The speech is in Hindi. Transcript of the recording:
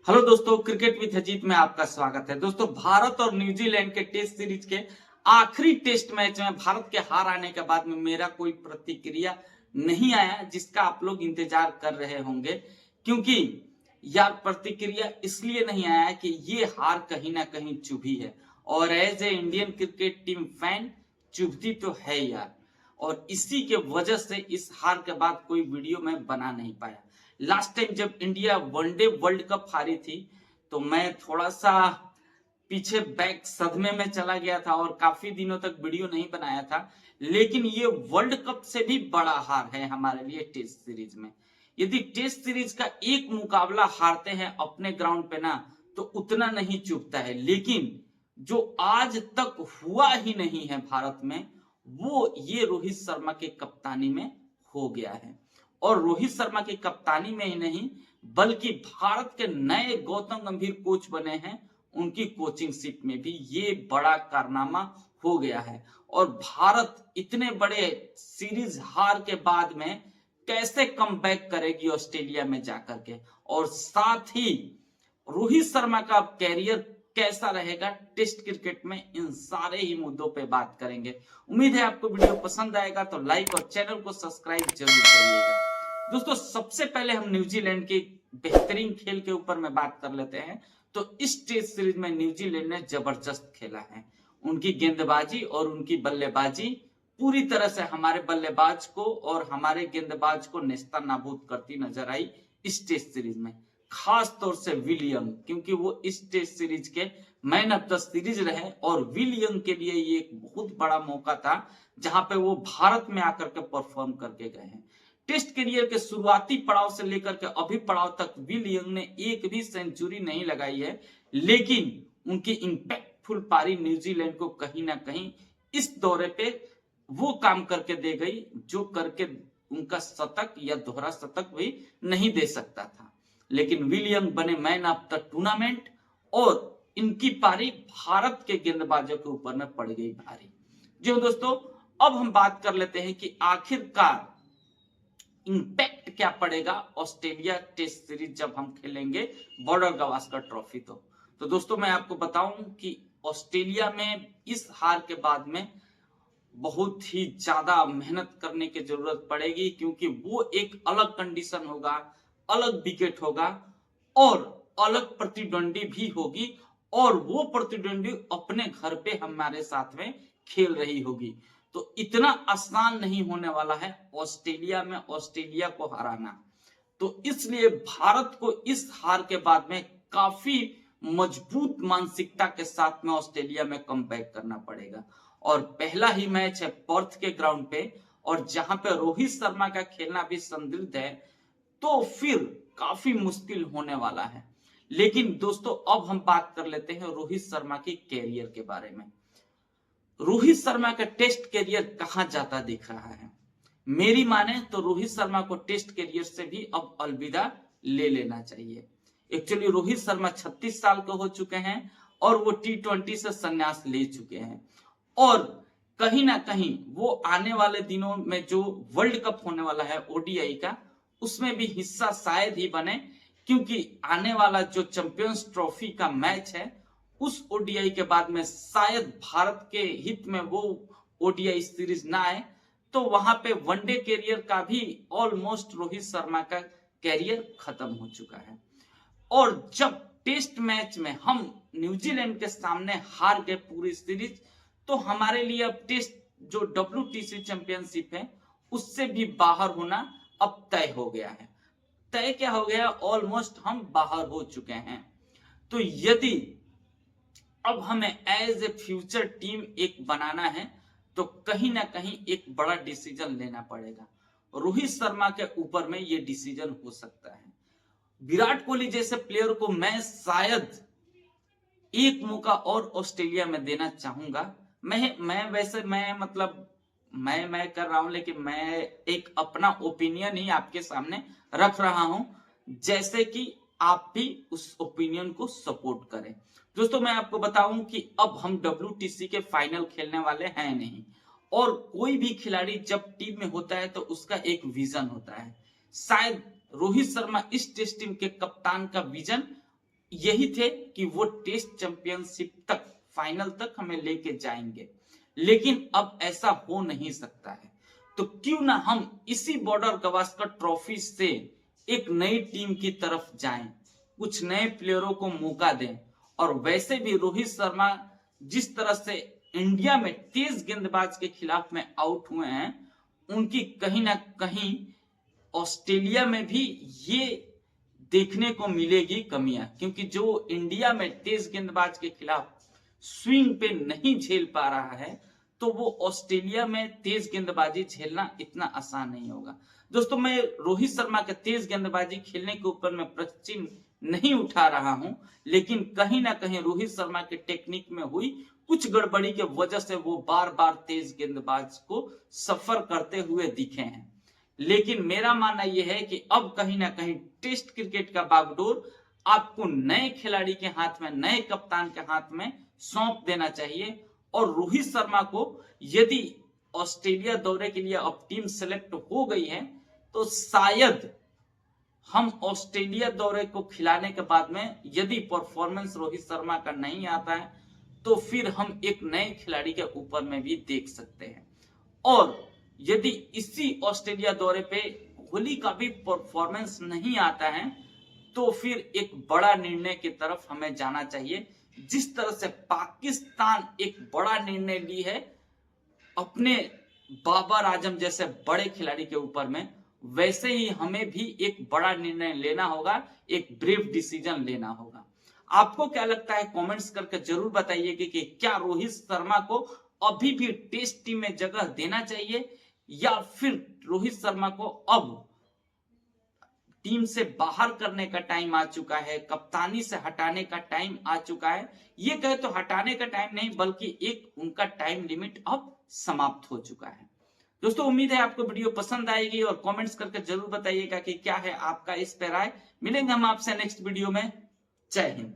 हेलो दोस्तों, क्रिकेट विद अजीत में आपका स्वागत है। दोस्तों, भारत और न्यूजीलैंड के टेस्ट सीरीज के आखिरी टेस्ट मैच में भारत के हार आने के बाद में मेरा कोई प्रतिक्रिया नहीं आया जिसका आप लोग इंतजार कर रहे होंगे, क्योंकि यार प्रतिक्रिया इसलिए नहीं आया कि ये हार कहीं ना कहीं चुभी है और as a Indian cricket team fan चुभती तो है यार। और इसी के वजह से इस हार के बाद कोई वीडियो मैं बना नहीं पाया। लास्ट टाइम जब इंडिया वनडे वर्ल्ड कप हारी थी तो मैं थोड़ा सा पीछे बैक सदमे में चला गया था और काफी दिनों तक वीडियो नहीं बनाया था। लेकिन ये वर्ल्ड कप से भी बड़ा हार है हमारे लिए टेस्ट सीरीज में। यदि टेस्ट सीरीज का एक मुकाबला हारते हैं अपने ग्राउंड पे ना तो उतना नहीं चुभता है, लेकिन जो आज तक हुआ ही नहीं है भारत में वो ये रोहित शर्मा के कप्तानी में हो गया है। और रोहित शर्मा की कप्तानी में ही नहीं बल्कि भारत के नए गौतम गंभीर कोच बने हैं, उनकी कोचिंग सीट में भी ये बड़ा कारनामा हो गया है। और भारत इतने बड़े सीरीज हार के बाद में कैसे कमबैक करेगी ऑस्ट्रेलिया में जाकर के, और साथ ही रोहित शर्मा का कैरियर कैसा रहेगा टेस्ट क्रिकेट में, इन सारे ही मुद्दों पे बात करेंगे। उम्मीद है आपको वीडियो पसंद आएगा, तो लाइक और चैनल को सब्सक्राइब जरूर करिएगा। दोस्तों, सबसे पहले हम न्यूजीलैंड के बेहतरीन खेल के ऊपर में बात कर लेते हैं। तो इस टेस्ट सीरीज में न्यूजीलैंड ने जबरदस्त खेला है। उनकी गेंदबाजी और उनकी बल्लेबाजी पूरी तरह से हमारे बल्लेबाज को और हमारे गेंदबाज को नेस्ता नाबूद करती नजर आई इस टेस्ट सीरीज में। खास तौर से विलियम, क्योंकि वो इस टेस्ट सीरीज के मैन ऑफ द सीरीज रहे और विलियम के लिए ये एक बहुत बड़ा मौका था जहां पे वो भारत में आकर के परफॉर्म करके गए हैं। टेस्ट करियर के शुरुआती पड़ाव से लेकर के अभी पड़ाव तक विलियम ने एक भी सेंचुरी नहीं लगाई है, लेकिन उनकी इंपैक्टफुल पारी न्यूजीलैंड को कहीं ना कहीं इस दौरे पे वो काम करके दे गई जो करके उनका शतक या दोहरा शतक भी नहीं दे सकता था। लेकिन विलियम बने मैन ऑफ द टूर्नामेंट और इनकी पारी भारत के गेंदबाजों के ऊपर में पड़ गई भारी। जी दोस्तों, अब हम बात कर लेते हैं कि आखिरकार इंपैक्ट क्या पड़ेगा ऑस्ट्रेलिया टेस्ट सीरीज जब हम खेलेंगे बॉर्डर गावस्कर ट्रॉफी। तो दोस्तों, मैं आपको बताऊं कि ऑस्ट्रेलिया में इस हार के बाद में बहुत ही ज्यादा मेहनत करने की जरूरत पड़ेगी, क्योंकि वो एक अलग कंडीशन होगा, अलग विकेट होगा और अलग प्रतिद्वंदी भी होगी, और वो प्रतिद्वंदी अपने घर पे हमारे साथ में खेल रही होगी। तो इतना आसान नहीं होने वाला है ऑस्ट्रेलिया में ऑस्ट्रेलिया को हराना। तो इसलिए भारत को इस हार के बाद में काफी मजबूत मानसिकता के साथ में ऑस्ट्रेलिया में कमबैक करना पड़ेगा। और पहला ही मैच है पर्थ के ग्राउंड पे, और जहां पे रोहित शर्मा का खेलना भी संदिग्ध है, तो फिर काफी मुश्किल होने वाला है। लेकिन दोस्तों, अब हम बात कर लेते हैं रोहित शर्मा की कैरियर के बारे में। रोहित शर्मा का टेस्ट कैरियर कहां जाता दिख रहा है? मेरी माने तो रोहित शर्मा को टेस्ट कैरियर से भी अब अलविदा ले लेना चाहिए। एक्चुअली रोहित शर्मा 36 साल के हो चुके हैं और वो T20 से संन्यास ले चुके हैं, और कहीं ना कहीं वो आने वाले दिनों में जो वर्ल्ड कप होने वाला है ओडीआई का, उसमें भी हिस्सा शायद ही बने, क्योंकि आने वाला जो चैंपियंस ट्रॉफी का मैच है उस ओडीआई के बाद में शायद भारत के हित में वो ओडीआई सीरीज ना आए, तो वहां पे वनडे कैरियर का भी ऑलमोस्ट रोहित शर्मा का कैरियर खत्म हो चुका है। और जब टेस्ट मैच में हम न्यूजीलैंड के सामने हार गए पूरी सीरीज, तो हमारे लिए अब टेस्ट जो WTC चैंपियनशिप है उससे भी बाहर होना अब तय हो गया है। तय क्या हो गया? ऑलमोस्ट हम बाहर हो चुके हैं। तो यदि अब हमें एज ए फ्यूचर टीम एक बनाना है तो कहीं ना कहीं एक बड़ा डिसीजन लेना पड़ेगा। रोहित शर्मा के ऊपर में ये डिसीजन हो सकता है। विराट कोहली जैसे प्लेयर को मैं शायद एक मौका और ऑस्ट्रेलिया में देना चाहूंगा। मैं वैसे मैं कर रहा हूं, लेकिन मैं एक अपना ओपिनियन ही आपके सामने रख रहा हूं, जैसे कि आप भी उस ओपिनियन को सपोर्ट करें। दोस्तों, मैं आपको बताऊं कि अब हम WTC के फाइनल खेलने वाले हैं नहीं, और कोई भी खिलाड़ी जब टीम में होता है तो उसका एक विजन होता है। शायद रोहित शर्मा इस टेस्ट टीम के कप्तान का विजन यही थे कि वो टेस्ट चैंपियनशिप तक, फाइनल तक हमें लेके जाएंगे, लेकिन अब ऐसा हो नहीं सकता है। तो क्यों ना हम इसी बॉर्डर गवास्कर ट्रॉफी से एक नई टीम की तरफ जाएं, कुछ नए प्लेयरों को मौका दें। और वैसे भी रोहित शर्मा जिस तरह से इंडिया में तेज गेंदबाज के खिलाफ में आउट हुए हैं, उनकी कहीं ना कहीं ऑस्ट्रेलिया में भी ये देखने को मिलेगी कमियां, क्योंकि जो इंडिया में तेज गेंदबाज के खिलाफ स्विंग पे नहीं झेल पा रहा है, तो वो ऑस्ट्रेलिया में तेज गेंदबाजी झेलना इतना आसान नहीं होगा। दोस्तों, मैं रोहित शर्मा के तेज गेंदबाजी खेलने के ऊपर मैं प्रश्न नहीं उठा रहा हूं, लेकिन कहीं ना कहीं रोहित शर्मा के टेक्निक में हुई कुछ गड़बड़ी के वजह से वो बार बार तेज गेंदबाज को सफर करते हुए दिखे हैं। लेकिन मेरा मानना यह है कि अब कहीं ना कहीं टेस्ट क्रिकेट का बागडोर आपको नए खिलाड़ी के हाथ में, नए कप्तान के हाथ में सौंप देना चाहिए। और रोहित शर्मा को यदि ऑस्ट्रेलिया दौरे के लिए अब टीम सेलेक्ट हो गई है, तो शायद हम ऑस्ट्रेलिया दौरे को खिलाने के बाद में यदि परफॉर्मेंस रोहित शर्मा का नहीं आता है, तो फिर हम एक नए खिलाड़ी के ऊपर में भी देख सकते हैं। और यदि इसी ऑस्ट्रेलिया दौरे पे कोहली का भी परफॉर्मेंस नहीं आता है, तो फिर एक बड़ा निर्णय की तरफ हमें जाना चाहिए। जिस तरह से पाकिस्तान एक बड़ा निर्णय ली है अपने बाबर आजम जैसे बड़े खिलाड़ी के ऊपर में, वैसे ही हमें भी एक बड़ा निर्णय लेना होगा, एक ब्रेव डिसीजन लेना होगा। आपको क्या लगता है, कमेंट्स करके जरूर बताइए कि क्या रोहित शर्मा को अभी भी टेस्ट टीम में जगह देना चाहिए, या फिर रोहित शर्मा को अब टीम से बाहर करने का टाइम आ चुका है, कप्तानी से हटाने का टाइम आ चुका है। ये कहे तो हटाने का टाइम नहीं, बल्कि एक उनका टाइम लिमिट अब समाप्त हो चुका है। दोस्तों, उम्मीद है आपको वीडियो पसंद आएगी और कमेंट्स करके जरूर बताइएगा कि क्या है आपका इस पे राय। मिलेंगे हम आपसे नेक्स्ट वीडियो में। जय हिंद।